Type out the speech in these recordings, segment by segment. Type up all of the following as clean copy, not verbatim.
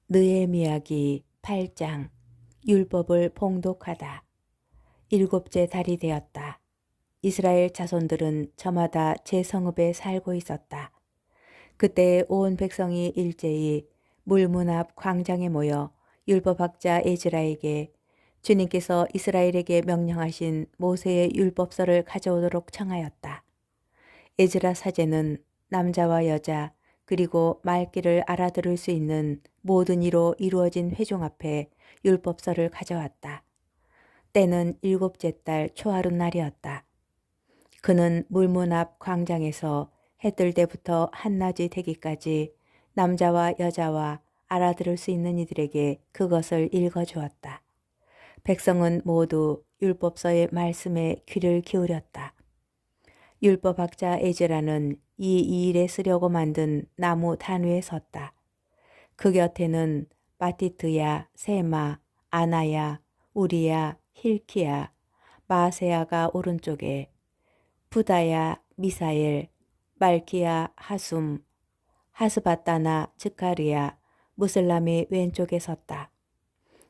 느헤미야기 8장. 율법을 봉독하다. 일곱째 달이 되었다. 이스라엘 자손들은 저마다 제 성읍에 살고 있었다. 그때 온 백성이 일제히 물문 앞 광장에 모여 율법학자 에즈라에게 주님께서 이스라엘에게 명령하신 모세의 율법서를 가져오도록 청하였다. 에즈라 사제는 남자와 여자 그리고 말귀를 알아들을 수 있는 모든 이로 이루어진 회중 앞에 율법서를 가져왔다. 때는 일곱째 달 초하룻날이었다. 그는 물문 앞 광장에서 해 뜰 때부터 한낮이 되기까지 남자와 여자와 알아들을 수 있는 이들에게 그것을 읽어주었다. 백성은 모두 율법서의 말씀에 귀를 기울였다. 율법학자 에즈라는 이 일에 쓰려고 만든 나무 단 위에 섰다. 그 곁에는 마티트야, 세마, 아나야, 우리야, 힐키야, 마세야가 오른쪽에, 부다야, 미사엘, 말키야, 하숨, 하스바따나, 즈카리야, 무슬람이 왼쪽에 섰다.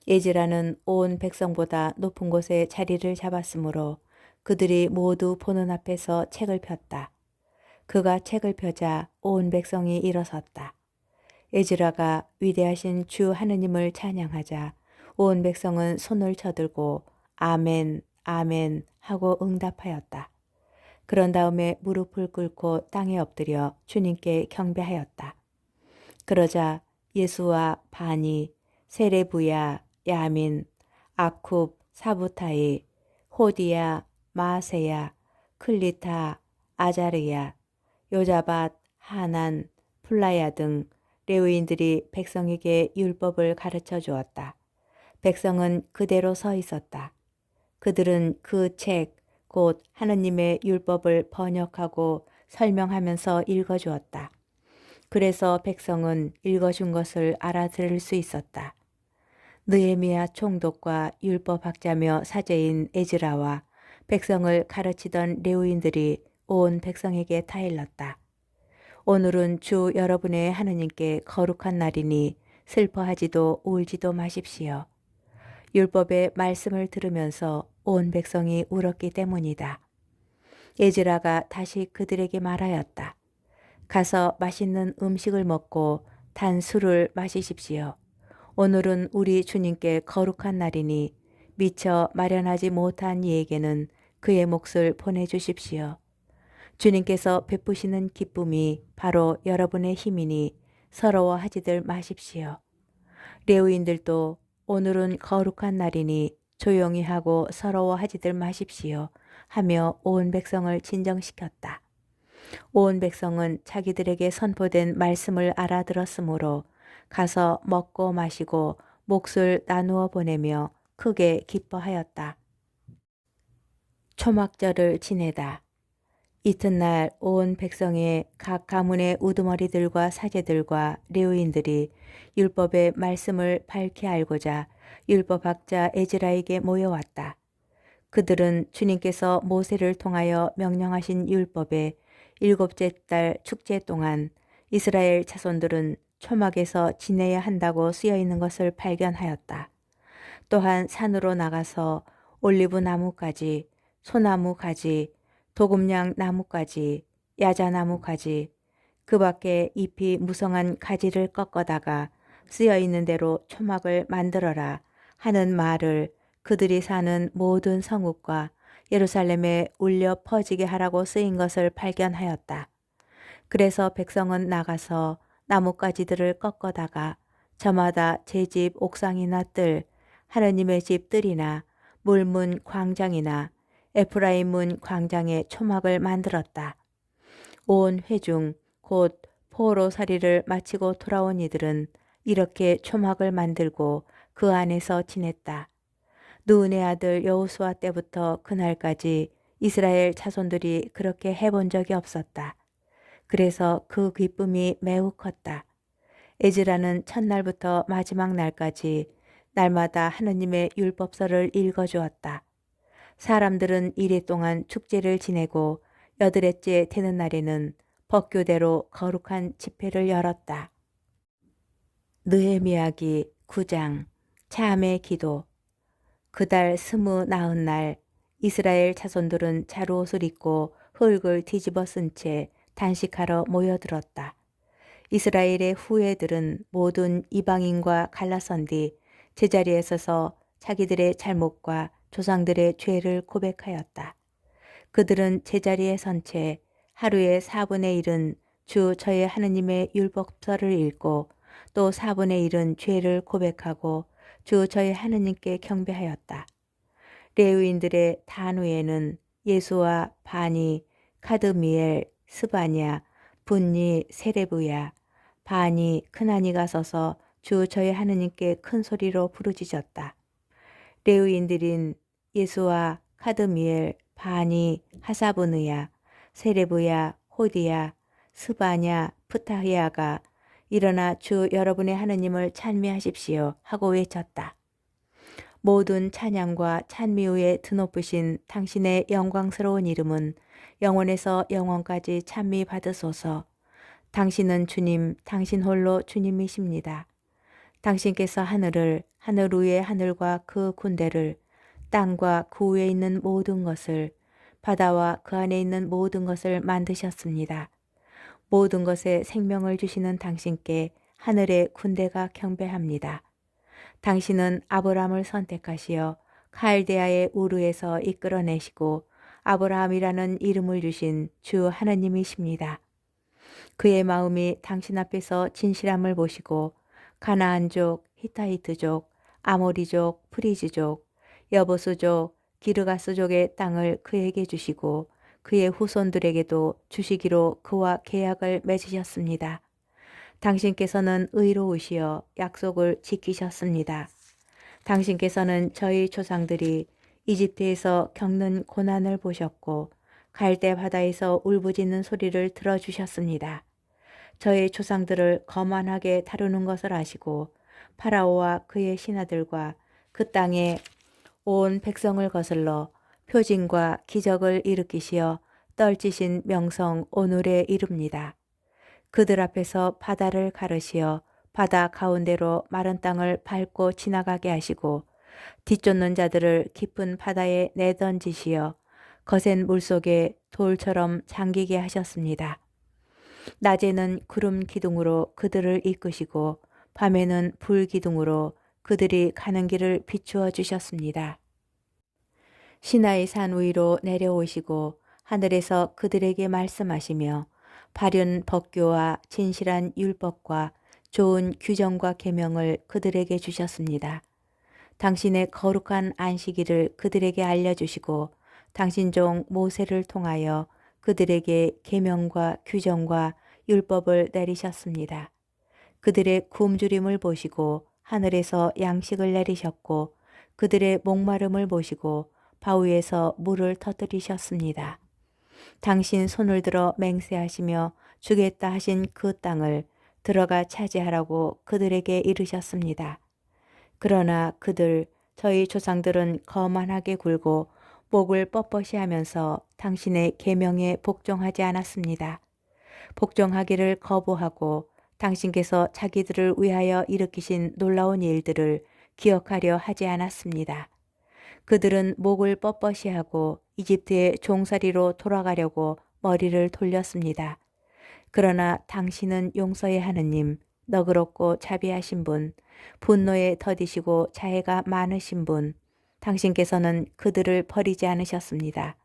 에즈라는 온 백성보다 높은 곳에 자리를 잡았으므로 그들이 모두 보는 앞에서 책을 폈다. 그가 책을 펴자 온 백성이 일어섰다. 에즈라가 위대하신 주 하느님을 찬양하자 온 백성은 손을 쳐들고 아멘, 아멘 하고 응답하였다. 그런 다음에 무릎을 꿇고 땅에 엎드려 주님께 경배하였다. 그러자 예수와 바니, 세레부야, 야민, 아쿱, 사부타이, 호디야, 마세야, 클리타, 아자르야, 요자밧, 하난, 플라야 등 레위인들이 백성에게 율법을 가르쳐 주었다. 백성은 그대로 서 있었다. 그들은 그 책, 곧 하느님의 율법을 번역하고 설명하면서 읽어주었다. 그래서 백성은 읽어준 것을 알아들을 수 있었다. 느헤미야 총독과 율법학자며 사제인 에즈라와 백성을 가르치던 레위인들이 온 백성에게 타일렀다. 오늘은 주 여러분의 하느님께 거룩한 날이니 슬퍼하지도 울지도 마십시오. 율법의 말씀을 들으면서 온 백성이 울었기 때문이다. 에즈라가 다시 그들에게 말하였다. 가서 맛있는 음식을 먹고 단 술을 마시십시오. 오늘은 우리 주님께 거룩한 날이니 미처 마련하지 못한 이에게는 그의 몫을 보내주십시오. 주님께서 베푸시는 기쁨이 바로 여러분의 힘이니 서러워하지들 마십시오. 레위인들도 오늘은 거룩한 날이니 조용히 하고 서러워하지들 마십시오 하며 온 백성을 진정시켰다. 온 백성은 자기들에게 선포된 말씀을 알아들었으므로 가서 먹고 마시고 몫을 나누어 보내며 크게 기뻐하였다. 초막절을 지내다. 이튿날 온 백성의 각 가문의 우두머리들과 사제들과 레위인들이 율법의 말씀을 밝히 알고자 율법학자 에즈라에게 모여왔다. 그들은 주님께서 모세를 통하여 명령하신 율법의 일곱째 달 축제 동안 이스라엘 자손들은 초막에서 지내야 한다고 쓰여 있는 것을 발견하였다. 또한 산으로 나가서 올리브 나무까지, 소나무 가지, 도금냥 나무까지, 야자나무 가지, 그 밖에 잎이 무성한 가지를 꺾어다가 쓰여 있는 대로 초막을 만들어라 하는 말을 그들이 사는 모든 성읍과 예루살렘에 울려 퍼지게 하라고 쓰인 것을 발견하였다. 그래서 백성은 나가서 나뭇가지들을 꺾어다가 저마다 제 집 옥상이나 뜰, 하느님의 집 뜰이나 물문 광장이나 에프라임 문 광장에 초막을 만들었다. 온 회중 곧 포로살이를 마치고 돌아온 이들은 이렇게 초막을 만들고 그 안에서 지냈다. 눈의 아들 여호수아 때부터 그날까지 이스라엘 자손들이 그렇게 해본 적이 없었다. 그래서 그 기쁨이 매우 컸다. 에즈라는 첫날부터 마지막 날까지 날마다 하느님의 율법서를 읽어주었다. 사람들은 이래 동안 축제를 지내고 여드렛째 되는 날에는 법규대로 거룩한 집회를 열었다. 느헤미야기 9장 참의 기도. 그달 29날 이스라엘 자손들은 자루옷을 입고 흙을 뒤집어 쓴 채 단식하러 모여들었다. 이스라엘의 후예들은 모든 이방인과 갈라선 뒤 제자리에 서서 자기들의 잘못과 조상들의 죄를 고백하였다. 그들은 제자리에 선 채 하루의 4분의 1은 주 저의 하느님의 율법서를 읽고 또 4분의 1은 죄를 고백하고 주 저의 하느님께 경배하였다. 레위인들의 단위에는 예수와 바니, 카드미엘, 스바냐, 분니, 세레브야, 바니, 크나니가 서서 주 저의 하느님께 큰 소리로 부르짖었다. 레위인들인 예수와 카드미엘, 바니, 하사브느야, 세레브야, 호디야, 스바냐, 프타히야가 일어나 주 여러분의 하느님을 찬미하십시오 하고 외쳤다. 모든 찬양과 찬미 후에 드높으신 당신의 영광스러운 이름은 영원에서 영원까지 찬미 받으소서. 당신은 주님, 당신 홀로 주님이십니다. 당신께서 하늘을, 하늘 위의 하늘과 그 군대를, 땅과 그 위에 있는 모든 것을, 바다와 그 안에 있는 모든 것을 만드셨습니다. 모든 것에 생명을 주시는 당신께 하늘의 군대가 경배합니다. 당신은 아브라함을 선택하시어 칼데아의 우르에서 이끌어내시고 아브라함이라는 이름을 주신 주 하나님이십니다. 그의 마음이 당신 앞에서 진실함을 보시고 가나안족, 히타이트족, 아모리족, 프리즈족, 여보스족, 기르가스족의 땅을 그에게 주시고 그의 후손들에게도 주시기로 그와 계약을 맺으셨습니다. 당신께서는 의로우시어 약속을 지키셨습니다. 당신께서는 저희 조상들이 이집트에서 겪는 고난을 보셨고 갈대 바다에서 울부짖는 소리를 들어주셨습니다. 저희 조상들을 거만하게 다루는 것을 아시고 파라오와 그의 신하들과 그 땅에 온 백성을 거슬러 표징과 기적을 일으키시어 떨치신 명성 오늘에 이릅니다. 그들 앞에서 바다를 가르시어 바다 가운데로 마른 땅을 밟고 지나가게 하시고 뒤쫓는 자들을 깊은 바다에 내던지시어 거센 물속에 돌처럼 잠기게 하셨습니다. 낮에는 구름 기둥으로 그들을 이끄시고 밤에는 불 기둥으로 그들이 가는 길을 비추어 주셨습니다. 시나이 산 위로 내려오시고 하늘에서 그들에게 말씀하시며 바른 법교와 진실한 율법과 좋은 규정과 계명을 그들에게 주셨습니다. 당신의 거룩한 안식일을 그들에게 알려주시고 당신 종 모세를 통하여 그들에게 계명과 규정과 율법을 내리셨습니다. 그들의 굶주림을 보시고 하늘에서 양식을 내리셨고 그들의 목마름을 보시고 바위에서 물을 터뜨리셨습니다. 당신 손을 들어 맹세하시며 주겠다 하신 그 땅을 들어가 차지하라고 그들에게 이르셨습니다. 그러나 그들, 저희 조상들은 거만하게 굴고 목을 뻣뻣이 하면서 당신의 계명에 복종하지 않았습니다. 복종하기를 거부하고 당신께서 자기들을 위하여 일으키신 놀라운 일들을 기억하려 하지 않았습니다. 그들은 목을 뻣뻣이 하고 이집트의 종살이로 돌아가려고 머리를 돌렸습니다. 그러나 당신은 용서의 하느님, 너그럽고 자비하신 분, 분노에 더디시고 자애가 많으신 분, 당신께서는 그들을 버리지 않으셨습니다.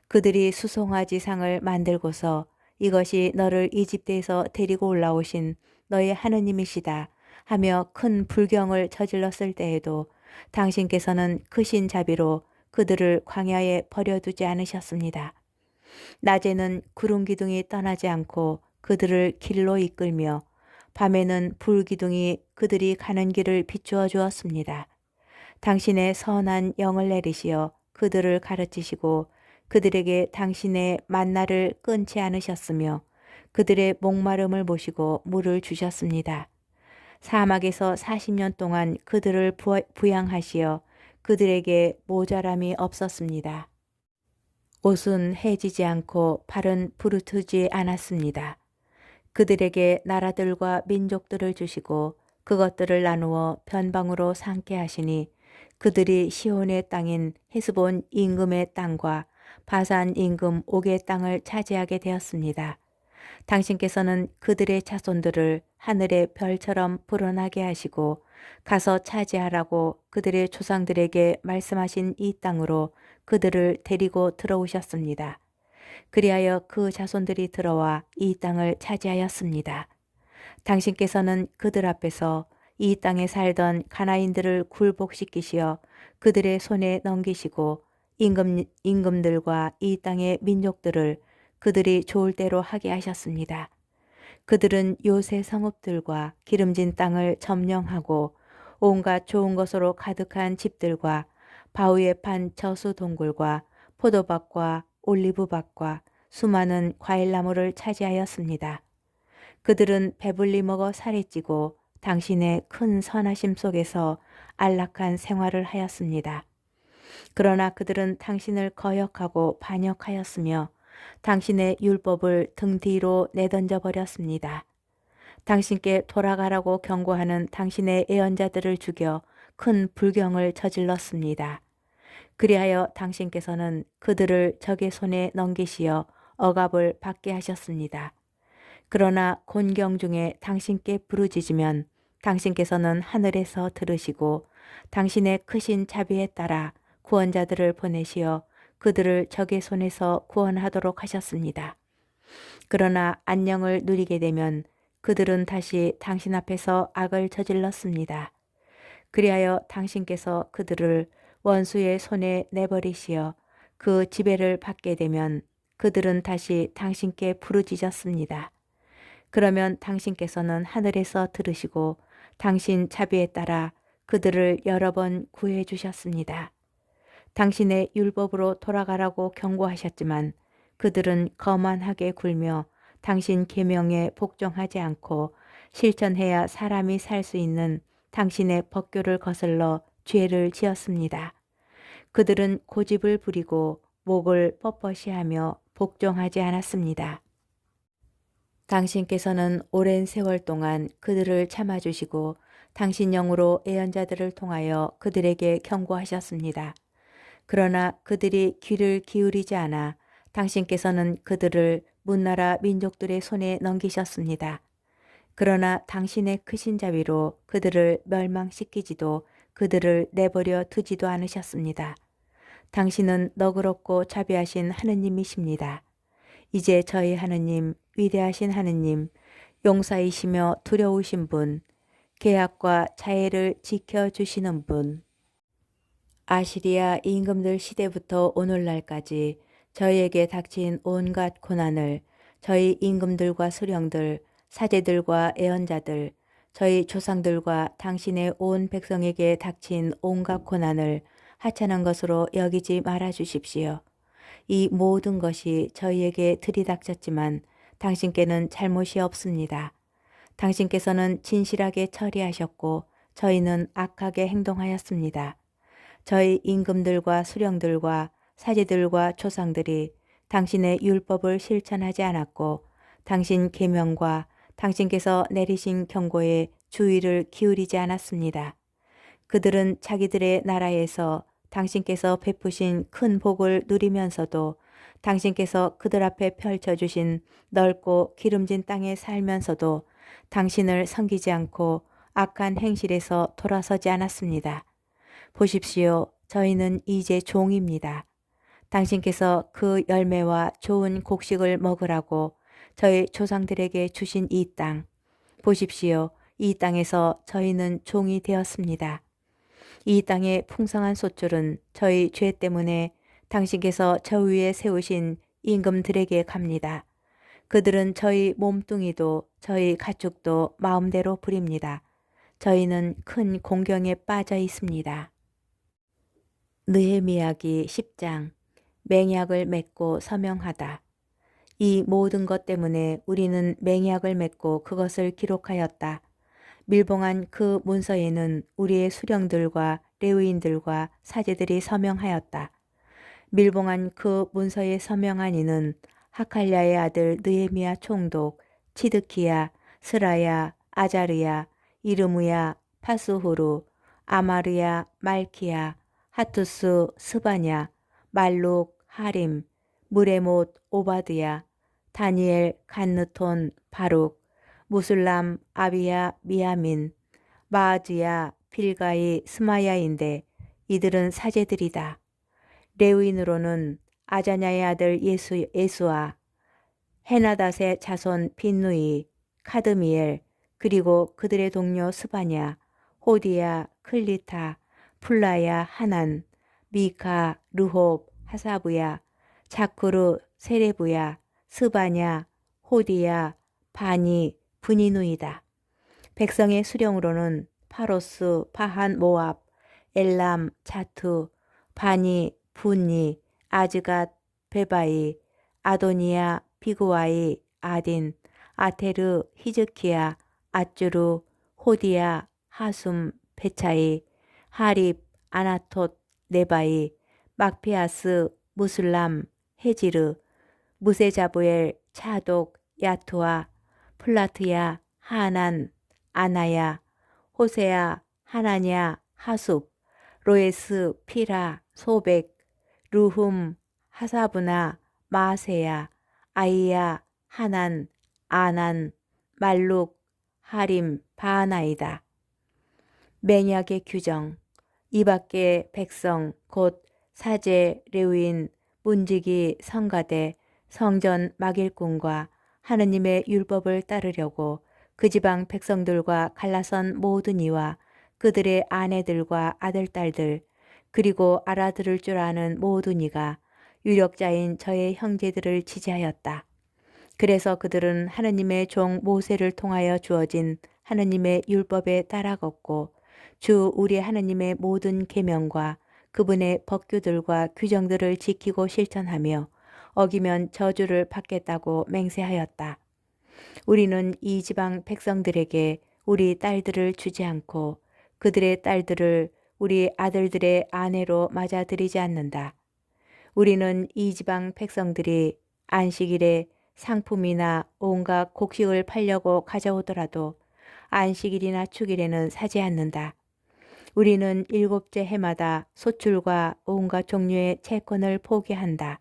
그들이 수송아지 상을 만들고서 이것이 너를 이집트에서 데리고 올라오신 너의 하느님이시다 하며 큰 불경을 저질렀을 때에도 당신께서는 크신 자비로 그들을 광야에 버려두지 않으셨습니다. 낮에는 구름 기둥이 떠나지 않고 그들을 길로 이끌며 밤에는 불 기둥이 그들이 가는 길을 비추어 주었습니다. 당신의 선한 영을 내리시어 그들을 가르치시고 그들에게 당신의 만나를 끊지 않으셨으며 그들의 목마름을 보시고 물을 주셨습니다. 사막에서 40년 동안 그들을 부양하시어 그들에게 모자람이 없었습니다. 옷은 해지지 않고 발은 부르트지 않았습니다. 그들에게 나라들과 민족들을 주시고 그것들을 나누어 변방으로 삼게 하시니 그들이 시온의 땅인 헤스본 임금의 땅과 바산 임금 옥의 땅을 차지하게 되었습니다. 당신께서는 그들의 자손들을 하늘의 별처럼 불어나게 하시고 가서 차지하라고 그들의 조상들에게 말씀하신 이 땅으로 그들을 데리고 들어오셨습니다. 그리하여 그 자손들이 들어와 이 땅을 차지하였습니다. 당신께서는 그들 앞에서 이 땅에 살던 가나인들을 굴복시키시어 그들의 손에 넘기시고 임금들과 이 땅의 민족들을 그들이 좋을 대로 하게 하셨습니다. 그들은 요새 성읍들과 기름진 땅을 점령하고 온갖 좋은 것으로 가득한 집들과 바위에 판 저수 동굴과 포도밭과 올리브밭과 수많은 과일나무를 차지하였습니다. 그들은 배불리 먹어 살이 찌고 당신의 큰 선하심 속에서 안락한 생활을 하였습니다. 그러나 그들은 당신을 거역하고 반역하였으며 당신의 율법을 등 뒤로 내던져 버렸습니다. 당신께 돌아가라고 경고하는 당신의 예언자들을 죽여 큰 불경을 저질렀습니다. 그리하여 당신께서는 그들을 적의 손에 넘기시어 억압을 받게 하셨습니다. 그러나 곤경 중에 당신께 부르짖으면 당신께서는 하늘에서 들으시고 당신의 크신 자비에 따라 구원자들을 보내시어 그들을 적의 손에서 구원하도록 하셨습니다. 그러나 안녕을 누리게 되면 그들은 다시 당신 앞에서 악을 저질렀습니다. 그리하여 당신께서 그들을 원수의 손에 내버리시어 그 지배를 받게 되면 그들은 다시 당신께 부르짖었습니다. 그러면 당신께서는 하늘에서 들으시고 당신 자비에 따라 그들을 여러 번 구해 주셨습니다. 당신의 율법으로 돌아가라고 경고하셨지만 그들은 거만하게 굴며 당신 계명에 복종하지 않고 실천해야 사람이 살 수 있는 당신의 법규를 거슬러 죄를 지었습니다. 그들은 고집을 부리고 목을 뻣뻣이 하며 복종하지 않았습니다. 당신께서는 오랜 세월 동안 그들을 참아주시고 당신 영으로 예언자들을 통하여 그들에게 경고하셨습니다. 그러나 그들이 귀를 기울이지 않아 당신께서는 그들을 문나라 민족들의 손에 넘기셨습니다. 그러나 당신의 크신 자비로 그들을 멸망시키지도 그들을 내버려 두지도 않으셨습니다. 당신은 너그럽고 자비하신 하느님이십니다. 이제 저희 하느님, 위대하신 하느님, 용사이시며 두려우신 분, 계약과 자애를 지켜주시는 분, 아시리아 임금들 시대부터 오늘날까지 저희에게 닥친 온갖 고난을 저희 임금들과 수령들, 사제들과 예언자들, 저희 조상들과 당신의 온 백성에게 닥친 온갖 고난을 하찮은 것으로 여기지 말아 주십시오. 이 모든 것이 저희에게 들이닥쳤지만 당신께는 잘못이 없습니다. 당신께서는 진실하게 처리하셨고 저희는 악하게 행동하였습니다. 저희 임금들과 수령들과 사제들과 조상들이 당신의 율법을 실천하지 않았고 당신 계명과 당신께서 내리신 경고에 주의를 기울이지 않았습니다. 그들은 자기들의 나라에서 당신께서 베푸신 큰 복을 누리면서도 당신께서 그들 앞에 펼쳐주신 넓고 기름진 땅에 살면서도 당신을 섬기지 않고 악한 행실에서 돌아서지 않았습니다. 보십시오. 저희는 이제 종입니다. 당신께서 그 열매와 좋은 곡식을 먹으라고 저희 조상들에게 주신 이 땅. 보십시오. 이 땅에서 저희는 종이 되었습니다. 이 땅의 풍성한 솥줄은 저희 죄 때문에 당신께서 저 위에 세우신 임금들에게 갑니다. 그들은 저희 몸뚱이도 저희 가축도 마음대로 부립니다. 저희는 큰 공경에 빠져 있습니다. 느헤미야기 10장 맹약을 맺고 서명하다. 이 모든 것 때문에 우리는 맹약을 맺고 그것을 기록하였다. 밀봉한 그 문서에는 우리의 수령들과 레위인들과 사제들이 서명하였다. 밀봉한 그 문서에 서명한 이는 하칼랴의 아들 느헤미야 총독, 치드키야, 스라야, 아자르야, 이르무야, 파수후루, 아마르야, 말키야, 하투스, 스바냐, 말룩, 하림, 무레못, 오바드야, 다니엘, 간느톤, 바룩, 무술람, 아비야, 미야민, 마아즈야, 빌가이, 스마야인데 이들은 사제들이다. 레위인으로는 아자냐의 아들 예수아, 헤나닷의 자손 빈누이, 카드미엘, 그리고 그들의 동료 스바냐, 호디야, 클리타, 플라야, 하난, 미카, 르홉, 하사부야, 자쿠르, 세레부야, 스바냐, 호디야, 바니, 브니누이다. 백성의 수령으로는 파로스, 파한 모압, 엘람, 자투, 바니, 분니, 아즈갓, 베바이, 아도니아, 비구와이, 아딘, 아테르, 히즈키야, 아쭈르, 호디야, 하숨, 베차이, 하립, 아나톳, 네바이, 막피아스, 무술람, 헤지르, 무세자부엘, 차독, 야투아, 플라트야, 하난, 아나야, 호세야, 하나냐, 하숲, 로에스, 피라, 소백, 루훔, 하사브나, 마세야, 아이야, 하난, 아난, 말룩, 하림, 바하나이다. 맹약의 규정. 이 밖에 백성 곧 사제, 레위인, 문지기, 성가대, 성전 막일꾼과 하느님의 율법을 따르려고 그 지방 백성들과 갈라선 모든 이와 그들의 아내들과 아들딸들 그리고 알아들을 줄 아는 모든 이가 유력자인 저의 형제들을 지지하였다. 그래서 그들은 하느님의 종 모세를 통하여 주어진 하느님의 율법에 따라 걷고 주 우리 하느님의 모든 계명과 그분의 법규들과 규정들을 지키고 실천하며 어기면 저주를 받겠다고 맹세하였다. 우리는 이 지방 백성들에게 우리 딸들을 주지 않고 그들의 딸들을 우리 아들들의 아내로 맞아들이지 않는다. 우리는 이 지방 백성들이 안식일에 상품이나 온갖 곡식을 팔려고 가져오더라도 안식일이나 축일에는 사지 않는다. 우리는 일곱째 해마다 소출과 온갖 종류의 채권을 포기한다.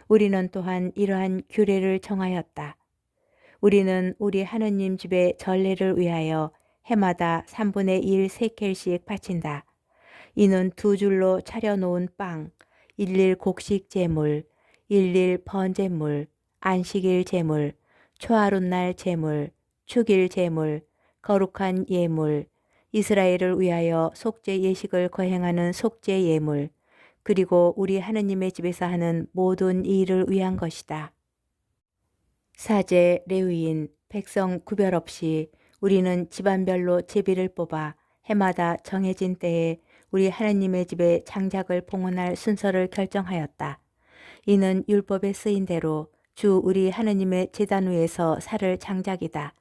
우리는 또한 이러한 규례를 정하였다. 우리는 우리 하느님 집의 전례를 위하여 해마다 3분의 1 세켈씩 바친다. 이는 두 줄로 차려놓은 빵, 일일 곡식 제물, 일일 번제물, 안식일 제물, 초하룻날 제물, 축일 제물, 거룩한 예물, 이스라엘을 위하여 속죄 예식을 거행하는 속죄 예물, 그리고 우리 하느님의 집에서 하는 모든 일을 위한 것이다. 사제, 레위인, 백성 구별 없이 우리는 집안별로 제비를 뽑아 해마다 정해진 때에 우리 하느님의 집에 장작을 봉헌할 순서를 결정하였다. 이는 율법에 쓰인 대로 주 우리 하느님의 제단 위에서 살 장작이다.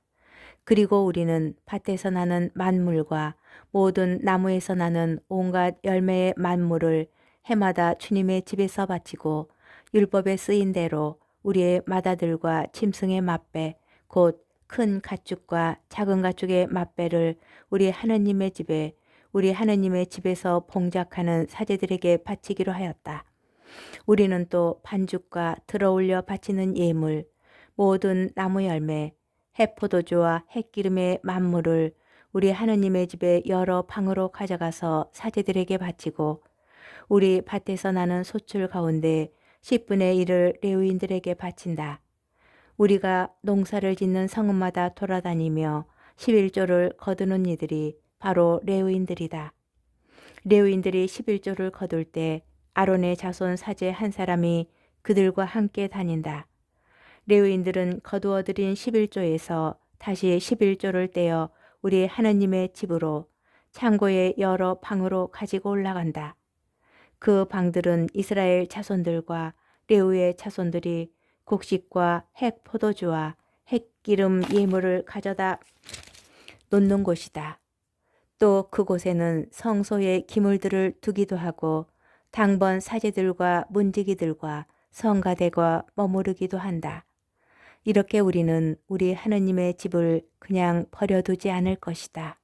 그리고 우리는 밭에서 나는 만물과 모든 나무에서 나는 온갖 열매의 만물을 해마다 주님의 집에서 바치고 율법에 쓰인 대로 우리의 맏아들과 짐승의 맏배 곧 큰 가축과 작은 가축의 맏배를 우리 하느님의 집에 우리 하느님의 집에서 봉작하는 사제들에게 바치기로 하였다. 우리는 또 반죽과 들어올려 바치는 예물, 모든 나무 열매, 해포도주와 햇기름의 만물을 우리 하느님의 집에 여러 방으로 가져가서 사제들에게 바치고 우리 밭에서 나는 소출 가운데 10분의 1을 레위인들에게 바친다. 우리가 농사를 짓는 성읍마다 돌아다니며 11조를 거두는 이들이 바로 레위인들이다. 레위인들이 11조를 거둘 때 아론의 자손 사제 한 사람이 그들과 함께 다닌다. 레위인들은 거두어들인 11조에서 다시 11조를 떼어 우리 하느님의 집으로 창고의 여러 방으로 가지고 올라간다. 그 방들은 이스라엘 자손들과 레위의 자손들이 곡식과 핵 포도주와 핵기름 예물을 가져다 놓는 곳이다. 또 그곳에는 성소의 기물들을 두기도 하고 당번 사제들과 문지기들과 성가대가 머무르기도 한다. 이렇게 우리는 우리 하느님의 집을 그냥 버려두지 않을 것이다.